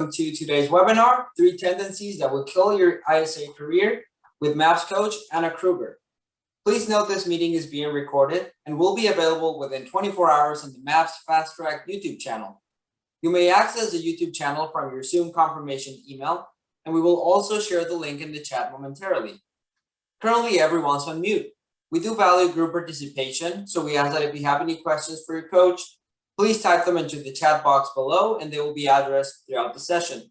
To today's webinar, 3 Tendencies That Will Kill Your ISA Career with MAPS Coach Anna Krueger. Please note this meeting is being recorded and will be available within 24 hours on the MAPS Fast Track YouTube channel. You may access the YouTube channel from your Zoom confirmation email, and we will also share the link in the chat momentarily. Currently, everyone's on mute. We do value group participation, so we ask that if you have any questions for your coach, please type them into the chat box below and they will be addressed throughout the session.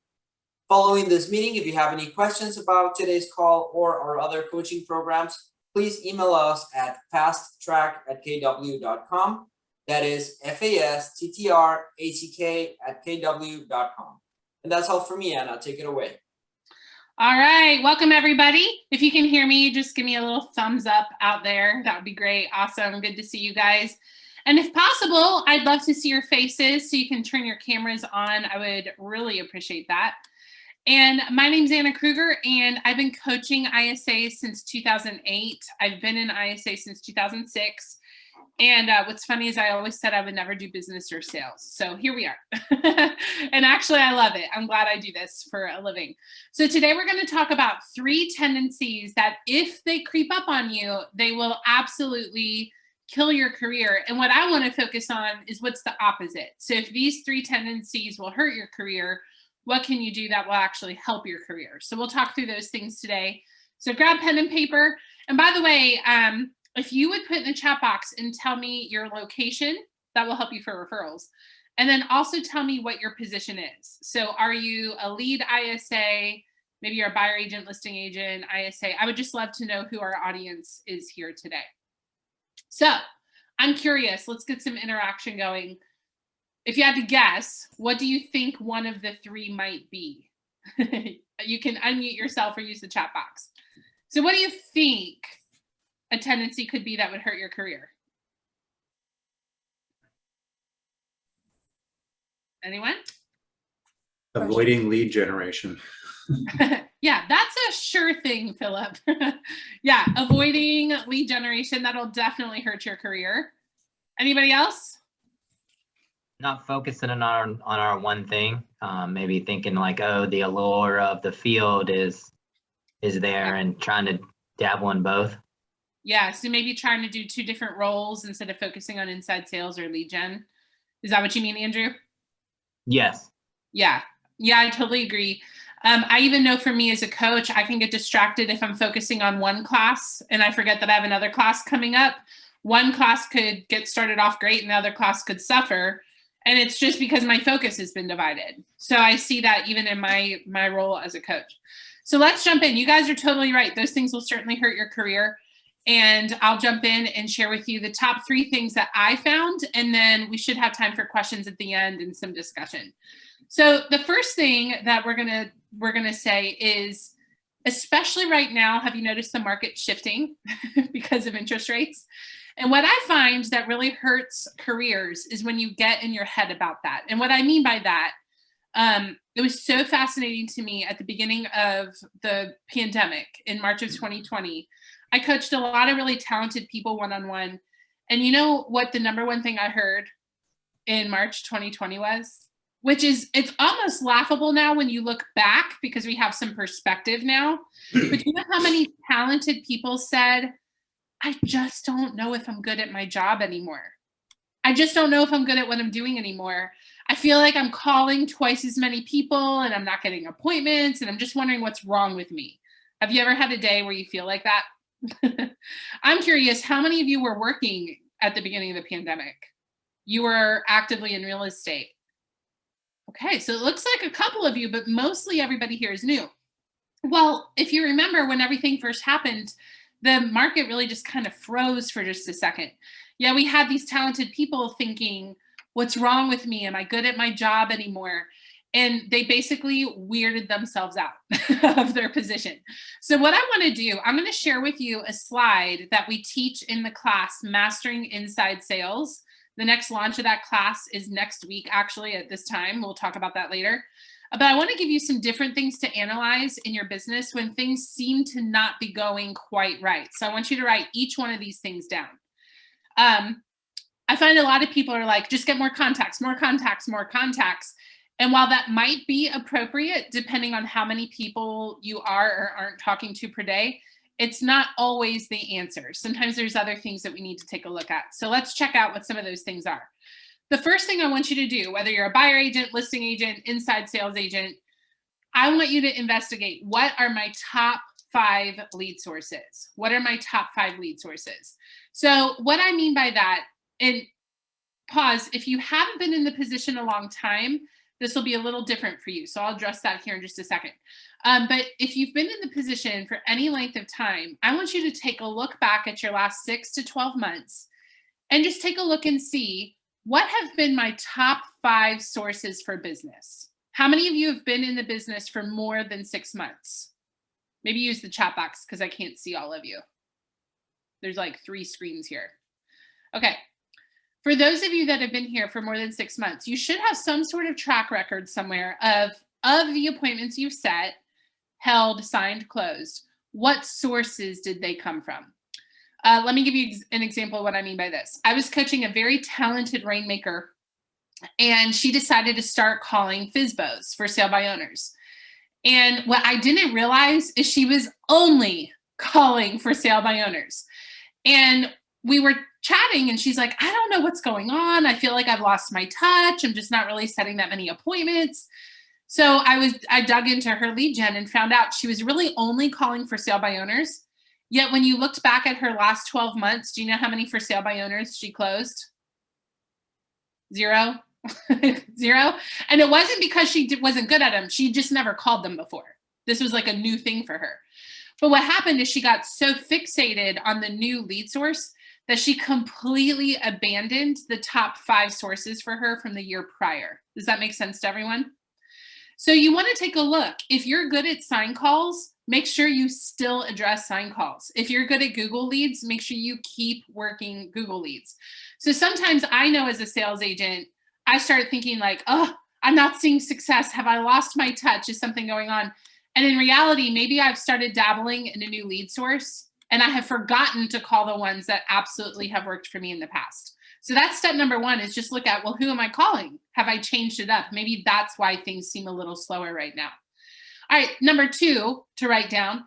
Following this meeting, if you have any questions about today's call or our other coaching programs, please email us at fasttrack@kw.com. That is fasttrack@kw.com. And that's all for me, Anna. Take it away. All right, welcome everybody. If you can hear me, just give me a little thumbs up out there. That would be great. Awesome. Good to see you guys. And if possible, I'd love to see your faces so you can turn your cameras on. I would really appreciate that. And my name's Anna Krueger, and I've been coaching ISA since 2008. I've been in ISA since 2006. And what's funny is I always said I would never do business or sales. So here we are. And actually, I love it. I'm glad I do this for a living. So today we're going to talk about 3 tendencies that if they creep up on you, they will absolutely kill your career. And what I want to focus on is what's the opposite. So if these 3 tendencies will hurt your career, what can you do that will actually help your career? So we'll talk through those things today. So grab pen and paper. And by the way, if you would put in the chat box and tell me your location, that will help you for referrals. And then also tell me what your position is. So are you a lead ISA? Maybe you're a buyer agent, listing agent, ISA. I would just love to know who our audience is here today. So I'm curious, let's get some interaction going. If you had to guess, what do you think one of the 3 might be? You can unmute yourself or use the chat box. So what do you think a tendency could be that would hurt your career? Anyone? Avoiding lead generation. Yeah, that's a sure thing, Philip. Yeah, avoiding lead generation, that'll definitely hurt your career. Anybody else? Not focusing on our one thing. Maybe thinking like, oh, the allure of the field is there, and trying to dabble in both. Yeah, so maybe trying to do 2 different roles instead of focusing on inside sales or lead gen. Is that what you mean, Andrew? Yes. Yeah, I totally agree. I even know for me as a coach, I can get distracted if I'm focusing on one class and I forget that I have another class coming up. One class could get started off great and the other class could suffer. And it's just because my focus has been divided. So I see that even in my role as a coach. So let's jump in. You guys are totally right. Those things will certainly hurt your career. And I'll jump in and share with you the top 3 things that I found. And then we should have time for questions at the end and some discussion. So the first thing that we're gonna say is, especially right now, have you noticed the market shifting because of interest rates? And what I find that really hurts careers is when you get in your head about that. And what I mean by that, it was so fascinating to me at the beginning of the pandemic in March of 2020. I coached a lot of really talented people one-on-one. And you know what the number one thing I heard in March 2020 was? Which is, it's almost laughable now when you look back because we have some perspective now. But you know how many talented people said, I just don't know if I'm good at my job anymore. I just don't know if I'm good at what I'm doing anymore. I feel like I'm calling twice as many people and I'm not getting appointments and I'm just wondering what's wrong with me. Have you ever had a day where you feel like that? I'm curious, how many of you were working at the beginning of the pandemic? You were actively in real estate. Okay, so it looks like a couple of you, but mostly everybody here is new. Well, if you remember when everything first happened, the market really just kind of froze for just a second. Yeah, we had these talented people thinking, what's wrong with me? Am I good at my job anymore? And they basically weirded themselves out of their position. So what I want to do, I'm going to share with you a slide that we teach in the class, Mastering Inside Sales. The next launch of that class is next week, actually, at this time. We'll talk about that later. But I want to give you some different things to analyze in your business when things seem to not be going quite right. So I want you to write each one of these things down. I find a lot of people are like, just get more contacts, more contacts, more contacts. And while that might be appropriate, depending on how many people you are or aren't talking to per day, it's not always the answer. Sometimes there's other things that we need to take a look at. So let's check out what some of those things are. The first thing I want you to do, whether you're a buyer agent, listing agent, inside sales agent, I want you to investigate, what are my top 5 lead sources? What are my top 5 lead sources? So what I mean by that, and pause, if you haven't been in the position a long time, this will be a little different for you. So I'll address that here in just a second. But if you've been in the position for any length of time, I want you to take a look back at your last 6 to 12 months and just take a look and see, what have been my top 5 sources for business? How many of you have been in the business for more than 6 months? Maybe use the chat box because I can't see all of you. There's like 3 screens here. Okay. For those of you that have been here for more than 6 months, you should have some sort of track record somewhere of the appointments you've set, held, signed, closed. What sources did they come from? Let me give you an example of what I mean by this. I was coaching a very talented rainmaker, and she decided to start calling FSBOs, for sale by owners. And what I didn't realize is she was only calling for sale by owners. And we were chatting and she's like, I don't know what's going on. I feel like I've lost my touch. I'm just not really setting that many appointments. So I dug into her lead gen and found out she was really only calling for sale by owners. Yet when you looked back at her last 12 months, do you know how many for sale by owners she closed? 0. 0. And it wasn't because she wasn't good at them. She just never called them before. This was like a new thing for her. But what happened is she got so fixated on the new lead source that she completely abandoned the top 5 sources for her from the year prior. Does that make sense to everyone? So you want to take a look. If you're good at sign calls, make sure you still address sign calls. If you're good at Google leads, make sure you keep working Google leads. So sometimes I know as a sales agent, I start thinking like, oh, I'm not seeing success. Have I lost my touch? Is something going on? And in reality, maybe I've started dabbling in a new lead source and I have forgotten to call the ones that absolutely have worked for me in the past. So that's step number 1, is just look at, well, who am I calling? Have I changed it up? Maybe that's why things seem a little slower right now. All right, number 2 to write down,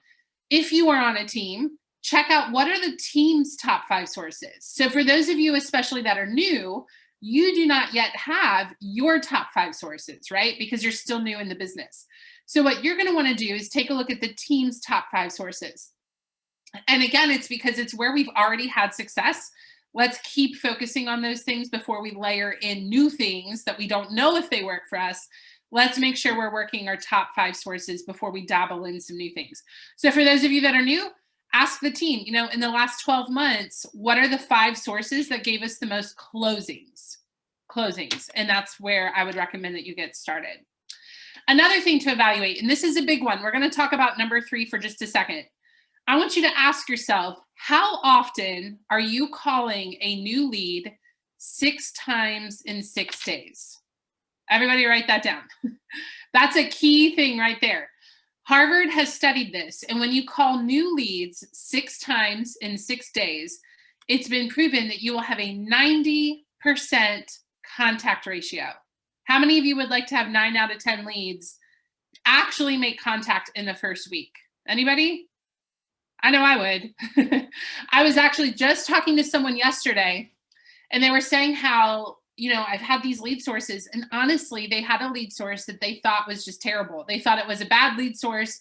if you are on a team, check out what are the team's top 5 sources. So for those of you especially that are new, you do not yet have your top 5 sources, right? Because you're still new in the business. So what you're going to want to do is take a look at the team's top 5 sources. And again, it's because it's where we've already had success. Let's keep focusing on those things before we layer in new things that we don't know if they work for us. Let's make sure we're working our top 5 sources before we dabble in some new things. So for those of you that are new, ask the team, in the last 12 months, what are the 5 sources that gave us the most closings? And that's where I would recommend that you get started. Another thing to evaluate, and this is a big one. We're going to talk about number 3 for just a second. I want you to ask yourself, how often are you calling a new lead 6 times in 6 days? Everybody write that down. That's a key thing right there. Harvard has studied this, and when you call new leads 6 times in 6 days, it's been proven that you will have a 90% contact ratio. How many of you would like to have 9 out of 10 leads actually make contact in the first week? Anybody? I know I would. I was actually just talking to someone yesterday, and they were saying how, I've had these lead sources, and honestly, they had a lead source that they thought was just terrible. They thought it was a bad lead source.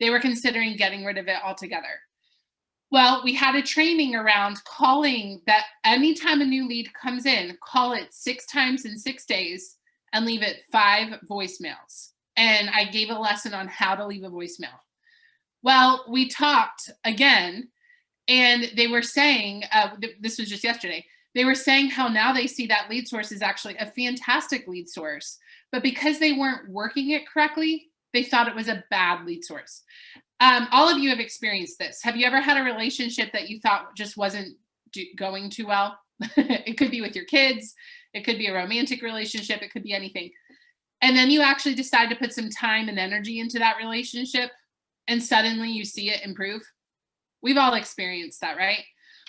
They were considering getting rid of it altogether. Well, we had a training around calling that anytime a new lead comes in, call it 6 times in 6 days and leave it 5 voicemails. And I gave a lesson on how to leave a voicemail. Well, we talked again, and they were saying, this was just yesterday, they were saying how now they see that lead source is actually a fantastic lead source, but because they weren't working it correctly, they thought it was a bad lead source. All of you have experienced this. Have you ever had a relationship that you thought just wasn't going too well? It could be with your kids. It could be a romantic relationship. It could be anything. And then you actually decide to put some time and energy into that relationship, and suddenly you see it improve. We've all experienced that, right?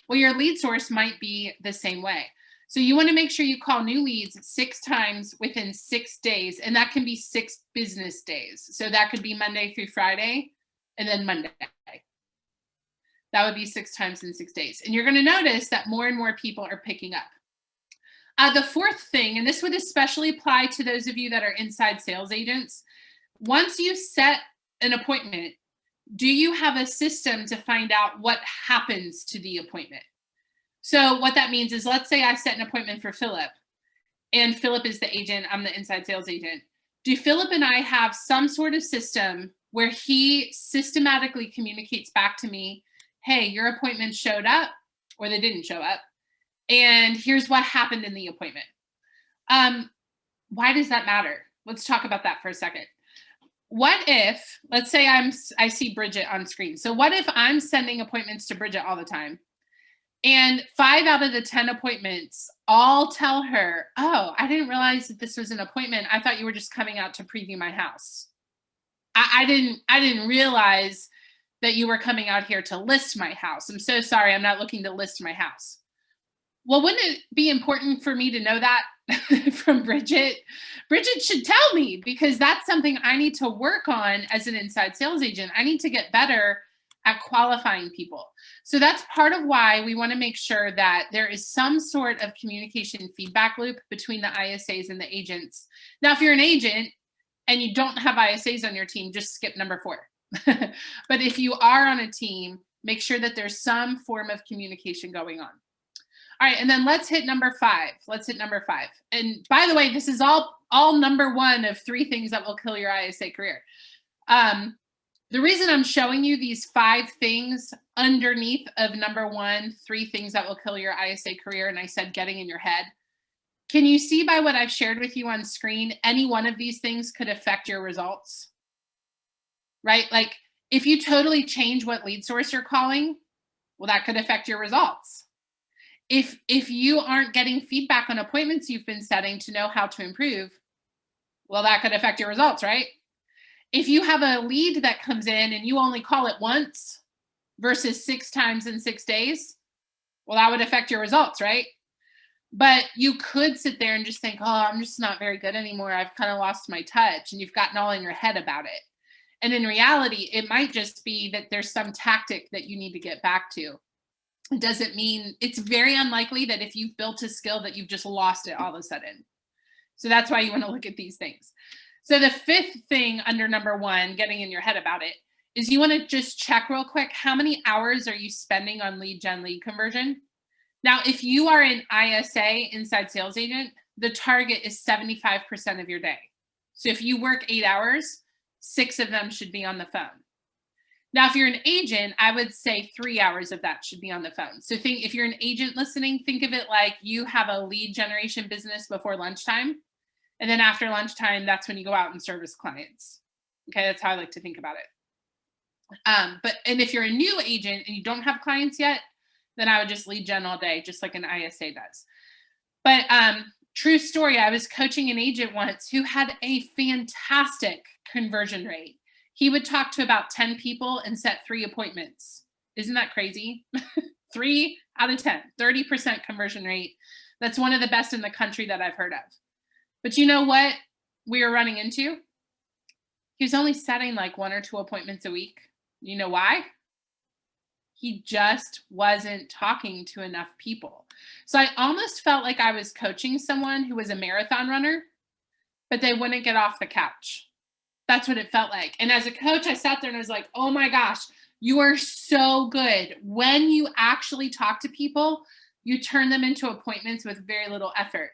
Well, your lead source might be the same way. So you want to make sure you call new leads 6 times within 6 days, and that can be 6 business days. So that could be Monday through Friday and then Monday. That would be 6 times in 6 days. And you're going to notice that more and more people are picking up. The fourth thing, and this would especially apply to those of you that are inside sales agents, once you set an appointment, do you have a system to find out what happens to the appointment? So what that means is, let's say I set an appointment for Philip, and Philip is the agent, I'm the inside sales agent. Do Philip and I have some sort of system where he systematically communicates back to me, hey, your appointment showed up, or they didn't show up, and here's what happened in the appointment? Why does that matter? Let's talk about that for a second. What if, let's say I see Bridget on screen. So what if I'm sending appointments to Bridget all the time, and 5 out of the 10 appointments all tell her, oh, I didn't realize that this was an appointment. I thought you were just coming out to preview my house. I didn't realize that you were coming out here to list my house. I'm so sorry, I'm not looking to list my house. Well, wouldn't it be important for me to know that from Bridget? Bridget should tell me, because that's something I need to work on as an inside sales agent. I need to get better at qualifying people. So that's part of why we want to make sure that there is some sort of communication feedback loop between the ISAs and the agents. Now, if you're an agent and you don't have ISAs on your team, just skip number 4. But if you are on a team, make sure that there's some form of communication going on. All right, and then let's hit number 5. Let's hit number 5. And by the way, this is all number 1 of 3 things that will kill your ISA career. The reason I'm showing you these 5 things underneath of number 1, 3 things that will kill your ISA career, and I said getting in your head. Can you see by what I've shared with you on screen, any one of these things could affect your results? Right? Like if you totally change what lead source you're calling, well, that could affect your results. If you aren't getting feedback on appointments you've been setting to know how to improve, well, that could affect your results, right? If you have a lead that comes in and you only call it once versus 6 times in 6 days, well, that would affect your results, right? But you could sit there and just think, oh, I'm just not very good anymore. I've kind of lost my touch, and you've gotten all in your head about it. And in reality, it might just be that there's some tactic that you need to get back to. It doesn't mean, it's very unlikely that if you've built a skill that you've just lost it all of a sudden. So that's why you want to look at these things. So the 5th thing under number 1, getting in your head about it, is you want to just check real quick, how many hours are you spending on lead gen, lead conversion? Now, if you are an ISA, inside sales agent, the target is 75% of your day. So if you work 8 hours, 6 of them should be on the phone. Now, if you're an agent, I would say 3 hours of that should be on the phone. So think, if you're an agent listening, think of it like you have a lead generation business before lunchtime. And then after lunchtime, that's when you go out and service clients. Okay, that's how I like to think about it. And if you're a new agent and you don't have clients yet, then I would just lead gen all day, just like an ISA does. But true story, I was coaching an agent once who had a fantastic conversion rate. He would talk to about 10 people and set 3 appointments. Isn't that crazy? 3 out of 10, 30% conversion rate. That's one of the best in the country that I've heard of. But you know what we were running into? He was only setting like 1 or 2 appointments a week. You know why? He just wasn't talking to enough people. So I almost felt like I was coaching someone who was a marathon runner, but they wouldn't get off the couch. That's what it felt like. And as a coach, I sat there and I was like, oh my gosh, you are so good. When you actually talk to people, you turn them into appointments with very little effort.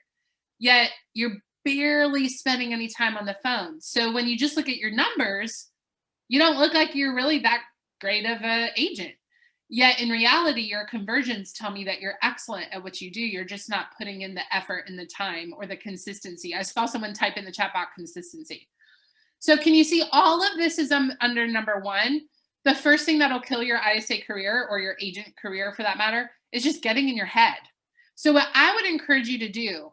Yet you're barely spending any time on the phone. So when you just look at your numbers, you don't look like you're really that great of an agent. Yet in reality, your conversions tell me that you're excellent at what you do. You're just not putting in the effort and the time or the consistency. I saw someone type in the chat box consistency. So can you see all of this is under number 1? The first thing that'll kill your ISA career, or your agent career for that matter, is just getting in your head. So what I would encourage you to do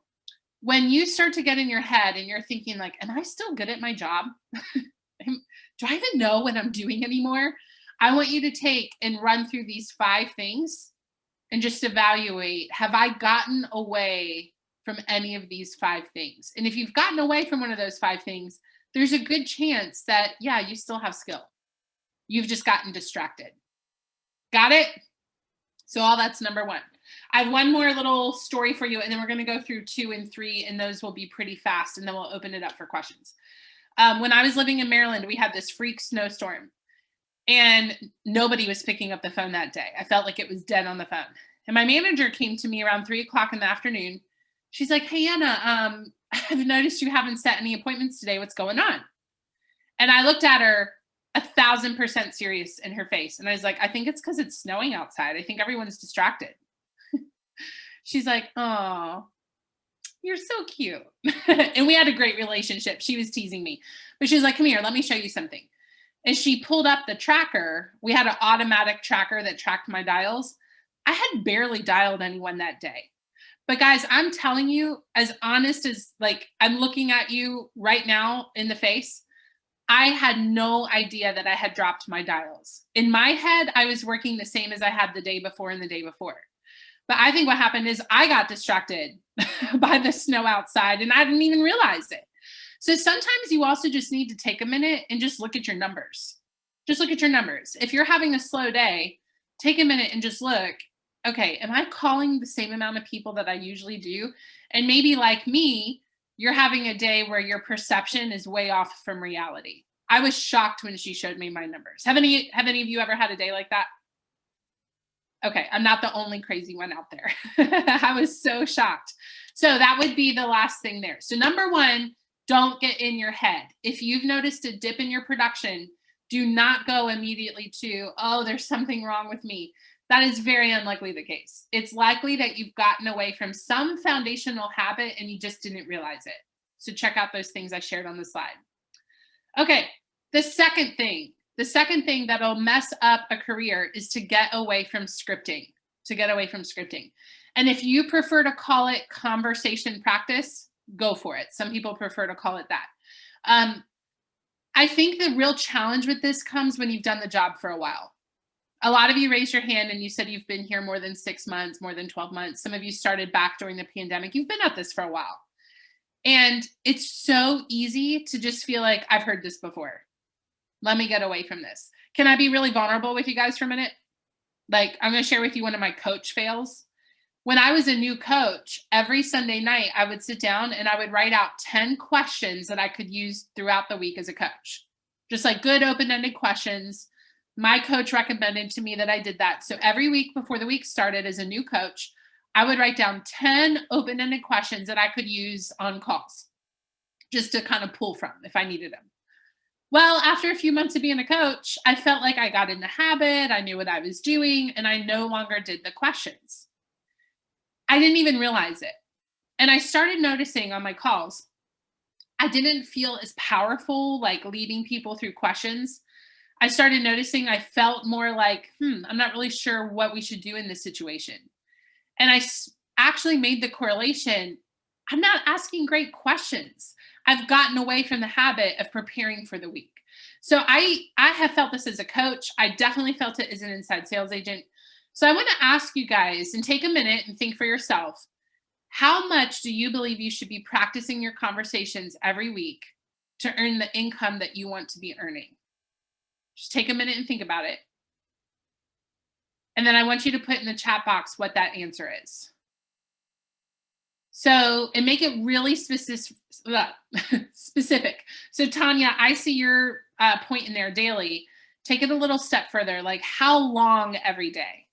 when you start to get in your head and you're thinking like, am I still good at my job? Do I even know what I'm doing anymore? I want you to take and run through these 5 things and just evaluate, have I gotten away from any of these 5 things? And if you've gotten away from one of those 5 things, there's a good chance that, yeah, you still have skill. You've just gotten distracted. Got it? So all that's number 1. I have one more little story for you, and then we're going to go through 2 and 3, and those will be pretty fast, and then we'll open it up for questions. When I was living in Maryland, we had this freak snowstorm, and nobody was picking up the phone that day. I felt like it was dead on the phone. And my manager came to me around 3:00 in the afternoon. She's like, "Hey, Anna, I've noticed you haven't set any appointments today. What's going on?" And I looked at her 1,000% serious in her face. And I was like, "I think it's because it's snowing outside. I think everyone's distracted." She's like, "Oh, you're so cute." And we had a great relationship. She was teasing me, but she was like, "Come here, let me show you something." And she pulled up the tracker. We had an automatic tracker that tracked my dials. I had barely dialed anyone that day. But guys, I'm telling you, as honest as, like, I'm looking at you right now in the face, I had no idea that I had dropped my dials. In my head, I was working the same as I had the day before and the day before. But I think what happened is I got distracted by the snow outside and I didn't even realize it. So sometimes you also just need to take a minute and just look at your numbers. Just look at your numbers. If you're having a slow day, take a minute and just look, okay, am I calling the same amount of people that I usually do? And maybe like me, you're having a day where your perception is way off from reality. I was shocked when she showed me my numbers. Have any of you ever had a day like that? Okay, I'm not the only crazy one out there. I was so shocked. So that would be the last thing there. So number 1, don't get in your head. If you've noticed a dip in your production, do not go immediately to, oh, there's something wrong with me. That is very unlikely the case. It's likely that you've gotten away from some foundational habit and you just didn't realize it. So check out those things I shared on the slide. Okay, the second thing that'll mess up a career is to get away from scripting, And if you prefer to call it conversation practice, go for it. Some people prefer to call it that. I think the real challenge with this comes when you've done the job for a while. A lot of you raised your hand and you said you've been here more than 6 months, more than 12 months. Some of you started back during the pandemic. You've been at this for a while. And it's so easy to just feel like, I've heard this before. Let me get away from this. Can I be really vulnerable with you guys for a minute? Like, I'm going to share with you one of my coach fails. When I was a new coach, every Sunday night, I would sit down and I would write out 10 questions that I could use throughout the week as a coach. Just like good open-ended questions. My coach recommended to me that I did that. So every week before the week started as a new coach, I would write down 10 open-ended questions that I could use on calls just to kind of pull from if I needed them. Well, after a few months of being a coach, I felt like I got in the habit, I knew what I was doing, and I no longer did the questions. I didn't even realize it. And I started noticing on my calls, I didn't feel as powerful, like leading people through questions. I started noticing I felt more like, I'm not really sure what we should do in this situation. And I actually made the correlation. I'm not asking great questions. I've gotten away from the habit of preparing for the week. So I have felt this as a coach. I definitely felt it as an inside sales agent. So I want to ask you guys and take a minute and think for yourself, how much do you believe you should be practicing your conversations every week to earn the income that you want to be earning? Just take a minute and think about it. And then I want you to put in the chat box what that answer is. So, and make it really specific. So Tanya, I see your point in there, daily. Take it a little step further, like how long every day?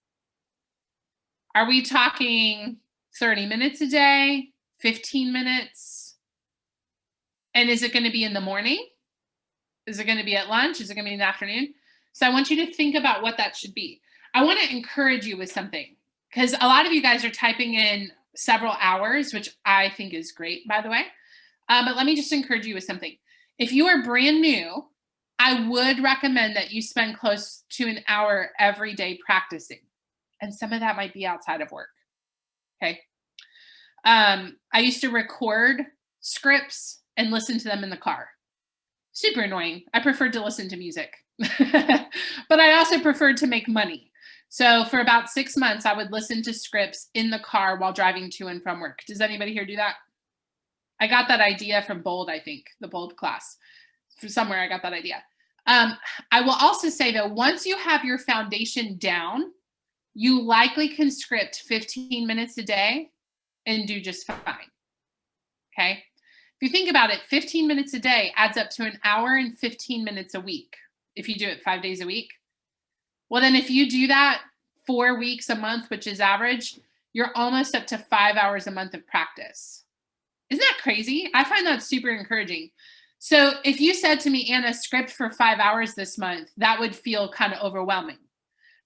Are we talking 30 minutes a day, 15 minutes? And is it going to be in the morning? Is it going to be at lunch? Is it going to be in the afternoon? So I want you to think about what that should be. I want to encourage you with something, because a lot of you guys are typing in several hours, which I think is great, by the way. But let me just encourage you with something. If you are brand new, I would recommend that you spend close to an hour every day practicing. And some of that might be outside of work. Okay. I used to record scripts and listen to them in the car. Super annoying. I preferred to listen to music, but I also preferred to make money. So for about 6 months, I would listen to scripts in the car while driving to and from work. Does anybody here do that? I got that idea from Bold, I think, the Bold class. From somewhere I got that idea. I will also say though, once you have your foundation down, you likely can script 15 minutes a day and do just fine. Okay. If you think about it, 15 minutes a day adds up to an hour and 15 minutes a week. If you do it 5 days a week. Well, then if you do that 4 weeks a month, which is average, you're almost up to 5 hours a month of practice. Isn't that crazy? I find that super encouraging. So if you said to me, Anna, script for 5 hours this month, that would feel kind of overwhelming.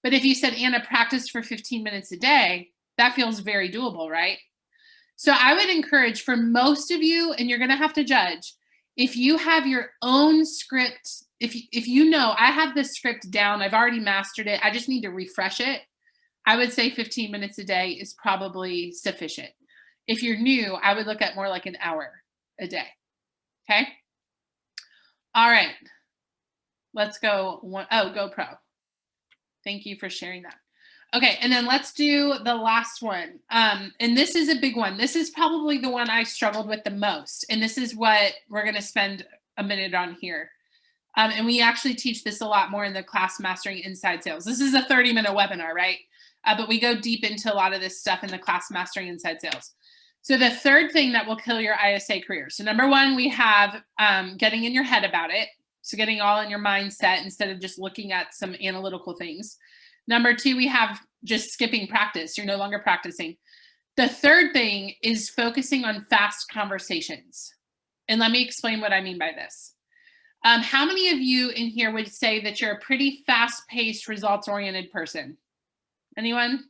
But if you said, Anna, practice for 15 minutes a day, that feels very doable, right? So I would encourage for most of you, and you're going to have to judge, if you have your own script, if you know, I have this script down, I've already mastered it, I just need to refresh it, I would say 15 minutes a day is probably sufficient. If you're new, I would look at more like an hour a day. Okay. All right. Let's go. GoPro. Thank you for sharing that. Okay. And then let's do the last one. And this is a big one. This is probably the one I struggled with the most. And this is what we're going to spend a minute on here. And we actually teach this a lot more in the class Mastering Inside Sales. This is a 30-minute webinar, right? But we go deep into a lot of this stuff in the class Mastering Inside Sales. So the third thing that will kill your ISA career. So number one, we have getting in your head about it. So getting all in your mindset instead of just looking at some analytical things. Number two, we have just skipping practice. You're no longer practicing. The third thing is focusing on fast conversations. And let me explain what I mean by this. How many of you in here would say that you're a pretty fast-paced, results-oriented person? Anyone?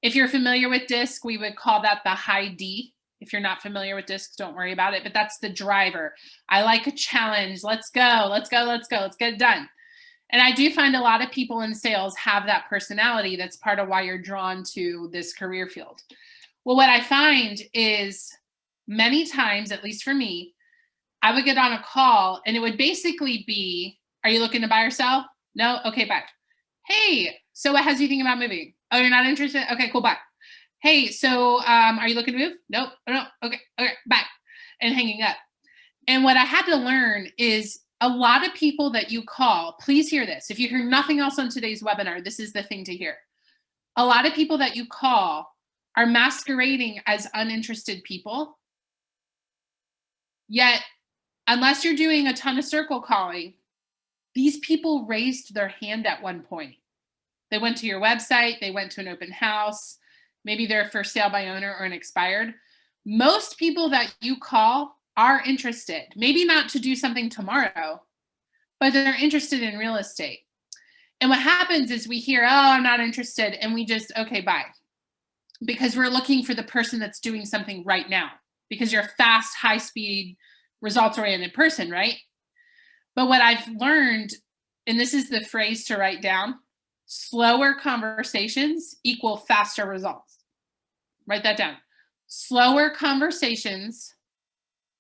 If you're familiar with DISC, we would call that the high D. If you're not familiar with DISC, don't worry about it, but that's the driver. I like a challenge. Let's go, let's go, let's go, let's get it done. And I do find a lot of people in sales have that personality. That's part of why you're drawn to this career field. Well, what I find is many times, at least for me, I would get on a call and it would basically be, are you looking to buy or sell? No? Okay, bye. Hey, so what has you think about moving? Oh, you're not interested? Okay, cool, bye. Hey, so are you looking to move? Nope, no, okay, bye. And hanging up. And what I had to learn is a lot of people that you call, please hear this. If you hear nothing else on today's webinar, this is the thing to hear. A lot of people that you call are masquerading as uninterested people. Yet, unless you're doing a ton of circle calling, these people raised their hand at one point. They went to your website, they went to an open house, maybe they're for sale by owner or an expired. Most people that you call are interested, maybe not to do something tomorrow, but they're interested in real estate. And what happens is we hear, oh, I'm not interested. And we just, okay, bye. Because we're looking for the person that's doing something right now, because you're a fast, high speed, results-oriented person, right? But what I've learned, and this is the phrase to write down, slower conversations equal faster results. Write that down. Slower conversations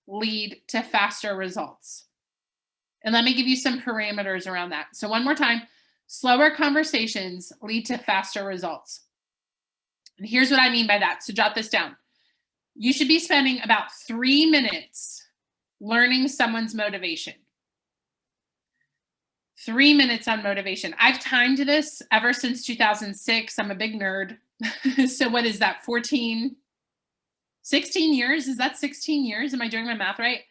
lead to faster results. And let me give you some parameters around that. So one more time, slower conversations lead to faster results. And here's what I mean by that. So jot this down. You should be spending about 3 minutes learning someone's motivation. 3 minutes on motivation. I've timed this ever since 2006. I'm a big nerd. So what is that, 16 years? Is that 16 years? Am I doing my math right?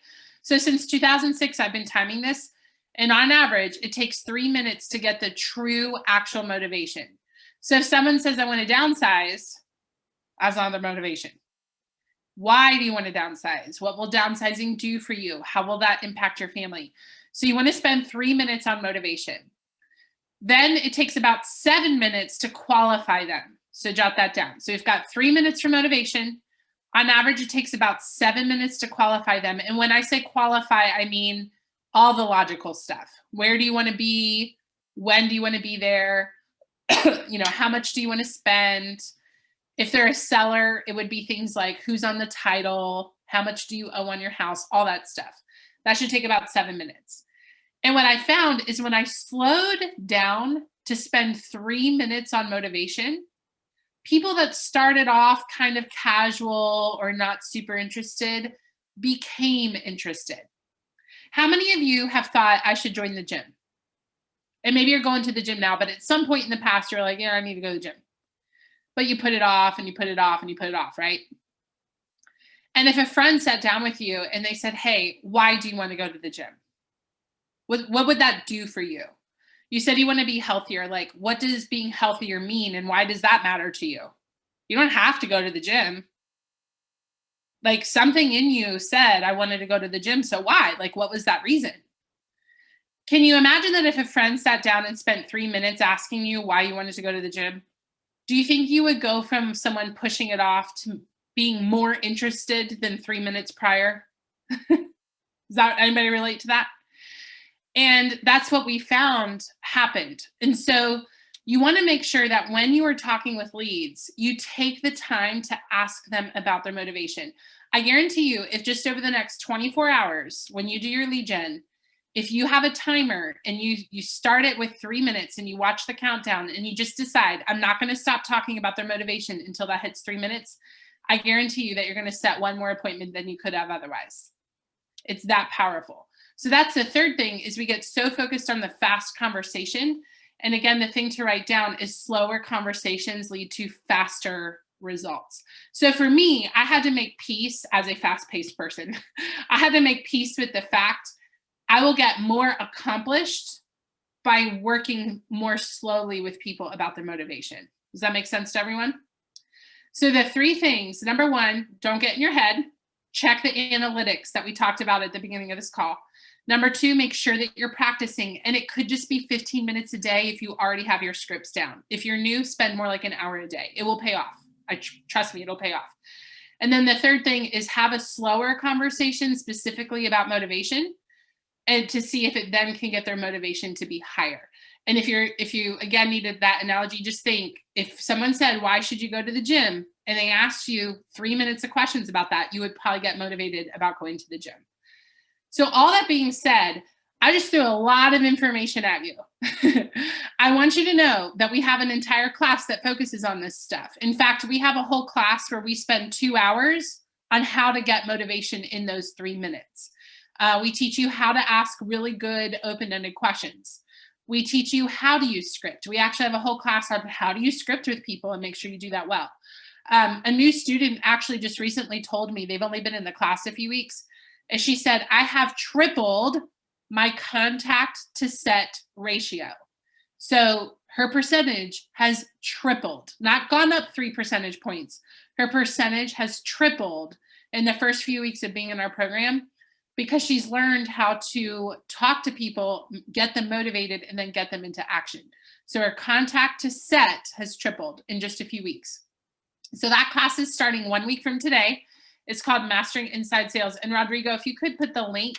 So since 2006, I've been timing this. And on average, it takes 3 minutes to get the true actual motivation. So if someone says, I want to downsize, that's not their motivation. Why do you want to downsize? What will downsizing do for you? How will that impact your family? So you want to spend 3 minutes on motivation. Then it takes about 7 minutes to qualify them. So jot that down. So you've got 3 minutes for motivation. On average, it takes about 7 minutes to qualify them. And when I say qualify, I mean all the logical stuff. Where do you want to be? When do you want to be there? How much do you want to spend? If they're a seller, it would be things like who's on the title, how much do you owe on your house, all that stuff. That should take about 7 minutes. And what I found is when I slowed down to spend 3 minutes on motivation, people that started off kind of casual or not super interested became interested. How many of you have thought, I should join the gym? And maybe you're going to the gym now, but at some point in the past, you're like, yeah, I need to go to the gym. But you put it off and you put it off and you put it off, right? And if a friend sat down with you and they said, hey, why do you want to go to the gym? What would that do for you? You said you want to be healthier. Like, what does being healthier mean? And why does that matter to you? You don't have to go to the gym. Like, something in you said, I wanted to go to the gym. So why? Like, what was that reason? Can you imagine that if a friend sat down and spent 3 minutes asking you why you wanted to go to the gym? Do you think you would go from someone pushing it off to being more interested than 3 minutes prior? Does that, anybody relate to that? And that's what we found happened. And so you want to make sure that when you are talking with leads, you take the time to ask them about their motivation. I guarantee you, if just over the next 24 hours, when you do your lead gen, if you have a timer and you start it with 3 minutes and you watch the countdown and you just decide, I'm not going to stop talking about their motivation until that hits 3 minutes, I guarantee you that you're going to set one more appointment than you could have otherwise. It's that powerful. So that's the third thing, is we get so focused on the fast conversation. And again, the thing to write down is slower conversations lead to faster results. So for me, I had to make peace as a fast-paced person. I had to make peace with the fact I will get more accomplished by working more slowly with people about their motivation. Does that make sense to everyone? So the 3 things, number 1, don't get in your head. Check the analytics that we talked about at the beginning of this call. Number 2, make sure that you're practicing. And it could just be 15 minutes a day if you already have your scripts down. If you're new, spend more like an hour a day. It will pay off. Trust me, it'll pay off. And then the third thing is have a slower conversation specifically about motivation, and to see if it then can get their motivation to be higher. And if you again needed that analogy, just think, if someone said, why should you go to the gym? And they asked you 3 minutes of questions about that, you would probably get motivated about going to the gym. So all that being said, I just threw a lot of information at you. I want you to know that we have an entire class that focuses on this stuff. In fact, we have a whole class where we spend 2 hours on how to get motivation in those 3 minutes. We teach you how to ask really good open-ended questions. We teach you how to use script. We actually have a whole class on how to use script with people and make sure you do that well. A new student actually just recently told me, they've only been in the class a few weeks, and she said, I have tripled my contact to set ratio. So her percentage has tripled, not gone up 3 percentage points. Her percentage has tripled in the first few weeks of being in our program, because she's learned how to talk to people, get them motivated, and then get them into action. So her contact to set has tripled in just a few weeks. So that class is starting 1 week from today. It's called Mastering Inside Sales. And Rodrigo, if you could put the link,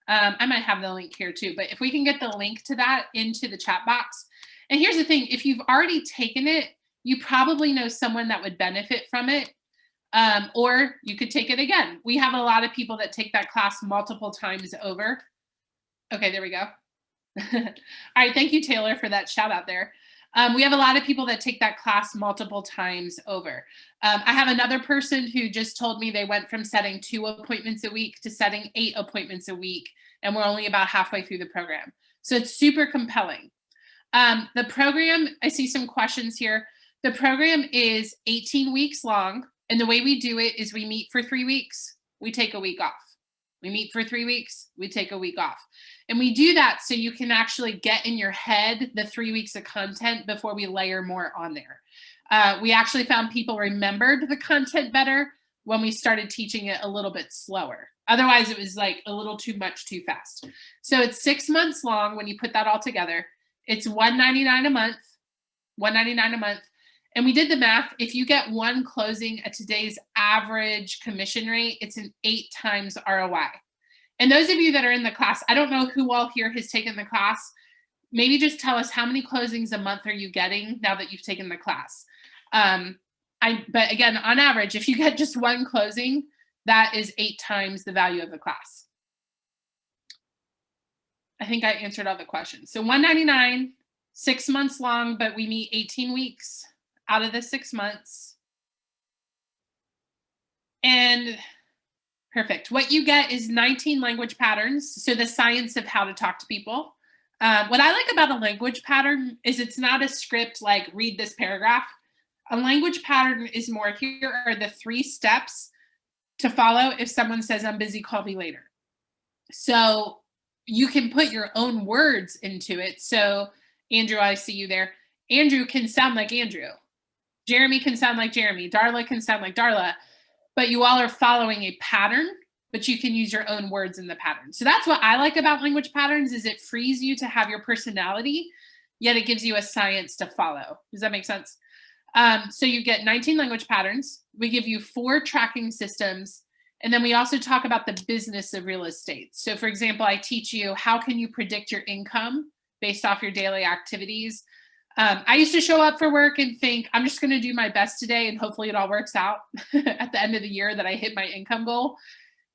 I might have the link here too, but if we can get the link to that into the chat box. And here's the thing, if you've already taken it, you probably know someone that would benefit from it. Or you could take it again. We have a lot of people that take that class multiple times over. Okay, there we go. All right, thank you, Taylor, for that shout out there. We have a lot of people that take that class multiple times over. I have another person who just told me they went from setting 2 appointments a week to setting 8 appointments a week, and we're only about halfway through the program. So it's super compelling. The program, I see some questions here. The program is 18 weeks long. And the way we do it is we meet for 3 weeks, we take a week off. We meet for 3 weeks, we take a week off. And we do that so you can actually get in your head the 3 weeks of content before we layer more on there. We actually found people remembered the content better when we started teaching it a little bit slower. Otherwise, it was like a little too much too fast. So it's 6 months long when you put that all together. It's $199 a month, $199 a month. And we did the math. If you get 1 closing at today's average commission rate, it's an 8 times ROI. And those of you that are in the class, I don't know who all here has taken the class. Maybe just tell us, how many closings a month are you getting now that you've taken the class? But again, on average, if you get just 1 closing, that is 8 times the value of the class. I think I answered all the questions. So $199, 6 months long, but we meet 18 weeks out of the 6 months. And perfect. What you get is 19 language patterns. So the science of how to talk to people. What I like about a language pattern is it's not a script like read this paragraph. A language pattern is more, here are the 3 steps to follow if someone says, I'm busy, call me later. So you can put your own words into it. So Andrew, I see you there. Andrew can sound like Andrew. Jeremy can sound like Jeremy. Darla can sound like Darla. But you all are following a pattern, but you can use your own words in the pattern. So that's what I like about language patterns, is it frees you to have your personality, yet it gives you a science to follow. Does that make sense? So you get 19 language patterns. We give you 4 tracking systems. And then we also talk about the business of real estate. So for example, I teach you, how can you predict your income based off your daily activities? I used to show up for work and think, I'm just going to do my best today and hopefully it all works out at the end of the year that I hit my income goal.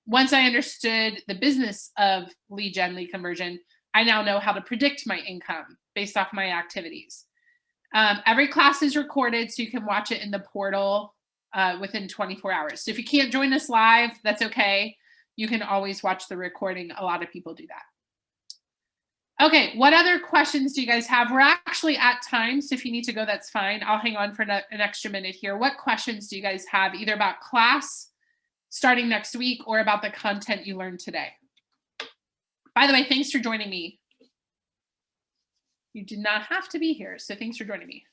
Once I understood the business of lead gen, lead conversion, I now know how to predict my income based off my activities. Every class is recorded, so you can watch it in the portal within 24 hours. So if you can't join us live, that's okay. You can always watch the recording. A lot of people do that. Okay, what other questions do you guys have? We're actually at time, so if you need to go, that's fine. I'll hang on for an extra minute here. What questions do you guys have, either about class starting next week or about the content you learned today? By the way, thanks for joining me. You did not have to be here, so thanks for joining me.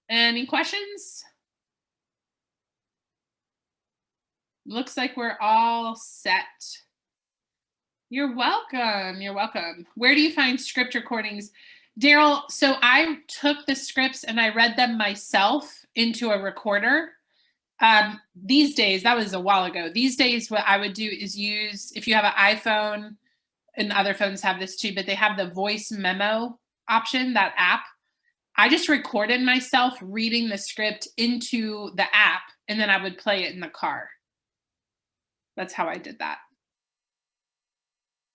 Any questions? Looks like we're all set. You're welcome. You're welcome. Where do you find script recordings? Daryl, so I took the scripts and I read them myself into a recorder. These days, that was a while ago. These days, what I would do is use, if you have an iPhone, and other phones have this too, but they have the voice memo option, that app. I just recorded myself reading the script into the app, and then I would play it in the car. That's how I did that.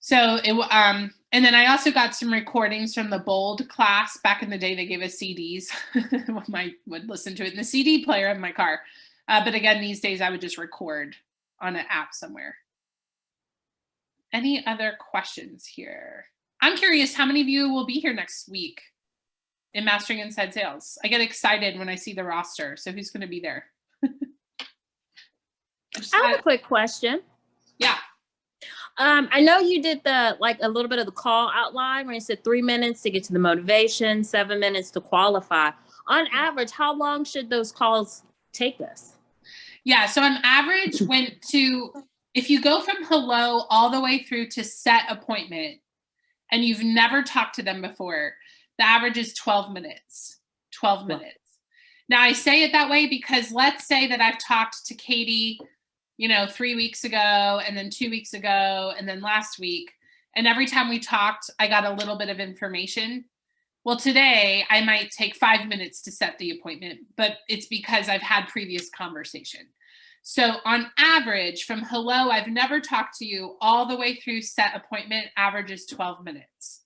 So and then I also got some recordings from the Bold class. Back in the day, they gave us CDs. I would listen to it in the CD player of my car. But again, these days I would just record on an app somewhere. Any other questions here? I'm curious, how many of you will be here next week in Mastering Inside Sales? I get excited when I see the roster. So who's going to be there? I have a quick question. Yeah. I know you did a little bit of the call outline where you said 3 minutes to get to the motivation, 7 minutes to qualify. On average, how long should those calls take us? Yeah. So on average, if you go from hello all the way through to set appointment and you've never talked to them before, the average is 12 minutes. 12 minutes. Now I say it that way because let's say that I've talked to Katie 3 weeks ago, and then 2 weeks ago, and then last week. And every time we talked, I got a little bit of information. Well, today I might take 5 minutes to set the appointment, but it's because I've had previous conversation. So on average, from hello, I've never talked to you, all the way through set appointment, average is 12 minutes.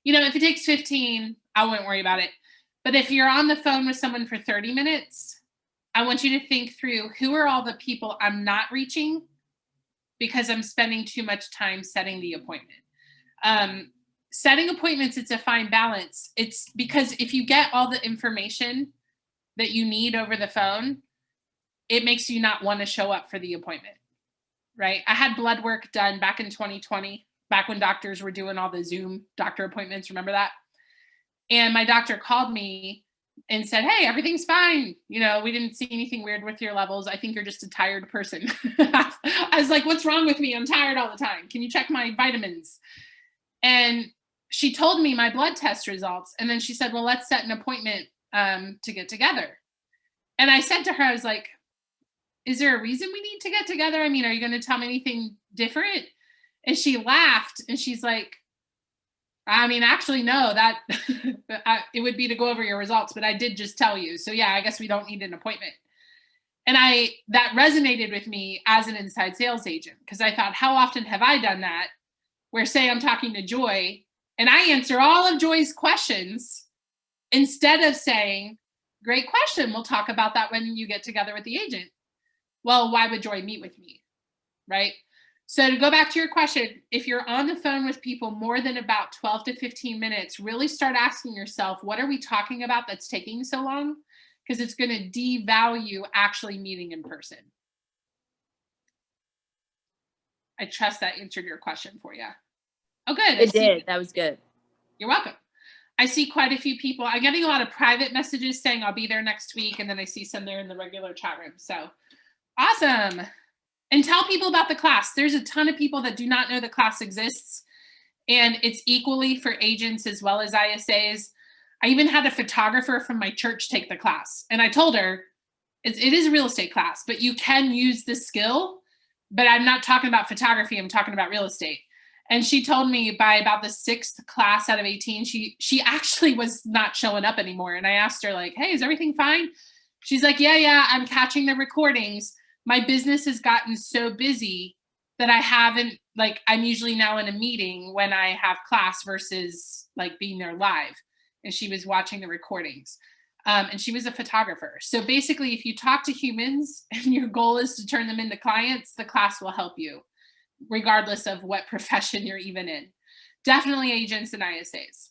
If it takes 15, I wouldn't worry about it. But if you're on the phone with someone for 30 minutes, I want you to think through, who are all the people I'm not reaching because I'm spending too much time setting the appointment. Setting appointments, it's a fine balance. It's because if you get all the information that you need over the phone, it makes you not want to show up for the appointment, right? I had blood work done back in 2020, back when doctors were doing all the Zoom doctor appointments. Remember that? And my doctor called me and said, hey, everything's fine. We didn't see anything weird with your levels. I think you're just a tired person. I was like, what's wrong with me? I'm tired all the time. Can you check my vitamins? And she told me my blood test results. And then she said, well, let's set an appointment to get together. And I said to her, I was like, is there a reason we need to get together? I mean, are you going to tell me anything different? And she laughed and she's like, I mean, actually, no, that it would be to go over your results, but I did just tell you. So yeah, I guess we don't need an appointment. And that resonated with me as an inside sales agent, because I thought, how often have I done that? where say I'm talking to Joy and I answer all of Joy's questions instead of saying, great question, we'll talk about that when you get together with the agent. Well, why would Joy meet with me, right? So to go back to your question, if you're on the phone with people more than about 12 to 15 minutes, really start asking yourself, what are we talking about that's taking so long? Because it's going to devalue actually meeting in person. I trust that answered your question for you. Oh, good. It did. That was good. You're welcome. I see quite a few people. I'm getting a lot of private messages saying I'll be there next week. And then I see some there in the regular chat room. So awesome. And tell people about the class. There's a ton of people that do not know the class exists. And it's equally for agents as well as ISAs. I even had a photographer from my church take the class. And I told her, it is a real estate class, but you can use this skill. But I'm not talking about photography. I'm talking about real estate. And she told me by about the 6th class out of 18, she actually was not showing up anymore. And I asked her like, hey, is everything fine? She's like, yeah, I'm catching the recordings. My business has gotten so busy that I haven't, like, I'm usually now in a meeting when I have class versus like being there live. And she was watching the recordings. And she was a photographer. So basically, if you talk to humans and your goal is to turn them into clients, the class will help you, regardless of what profession you're even in. Definitely agents and ISAs.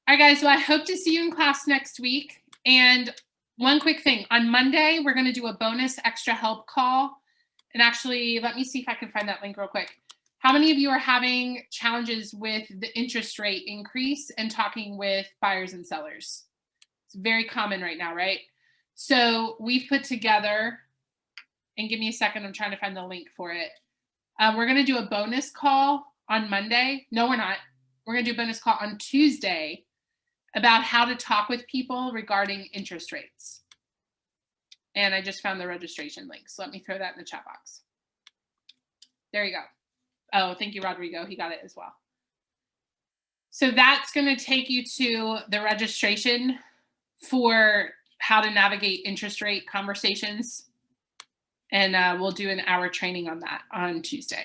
All right, guys, well, I hope to see you in class next week. And one quick thing, on Monday, we're going to do a bonus extra help call. And actually, let me see if I can find that link real quick. How many of you are having challenges with the interest rate increase and talking with buyers and sellers? It's very common right now, right? So we've put together, and give me a second, I'm trying to find the link for it. We're going to do a bonus call on Monday. No, we're not. We're going to do a bonus call on Tuesday about how to talk with people regarding interest rates. And I just found the registration link. So let me throw that in the chat box. There you go. Oh, thank you, Rodrigo. He got it as well. So that's going to take you to the registration for how to navigate interest rate conversations. And we'll do an hour training on that on Tuesday.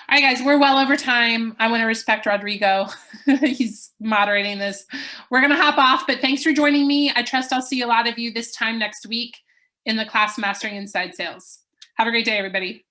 All right, guys, we're well over time. I want to respect Rodrigo. He's moderating this. We're going to hop off, but thanks for joining me. I trust I'll see a lot of you this time next week in the class Mastering Inside Sales. Have a great day, everybody.